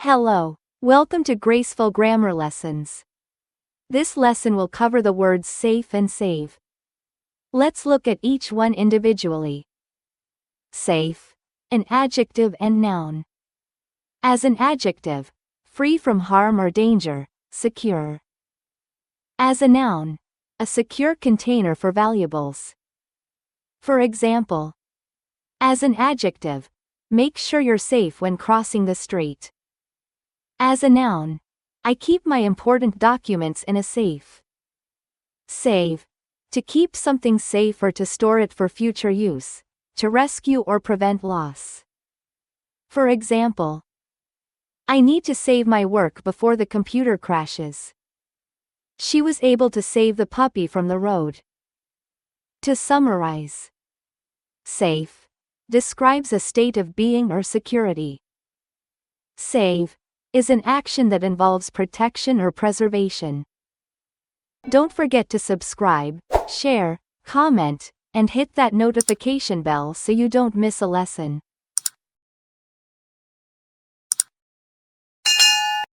Hello. Welcome to Graceful Grammar Lessons. This lesson will cover the words safe and save. Let's look at each one individually. Safe. An adjective and noun. As an adjective, free from harm or danger, secure. As a noun, a secure container for valuables. For example, as an adjective, make sure you're safe when crossing the street. As a noun, I keep my important documents in a safe. Save. To keep something safe or to store it for future use, to rescue or prevent loss. For example, I need to save my work before the computer crashes. She was able to save the puppy from the road. To summarize, safe describes a state of being or security. Save is an action that involves protection or preservation. Don't forget to subscribe, share, comment, and hit that notification bell so you don't miss a lesson.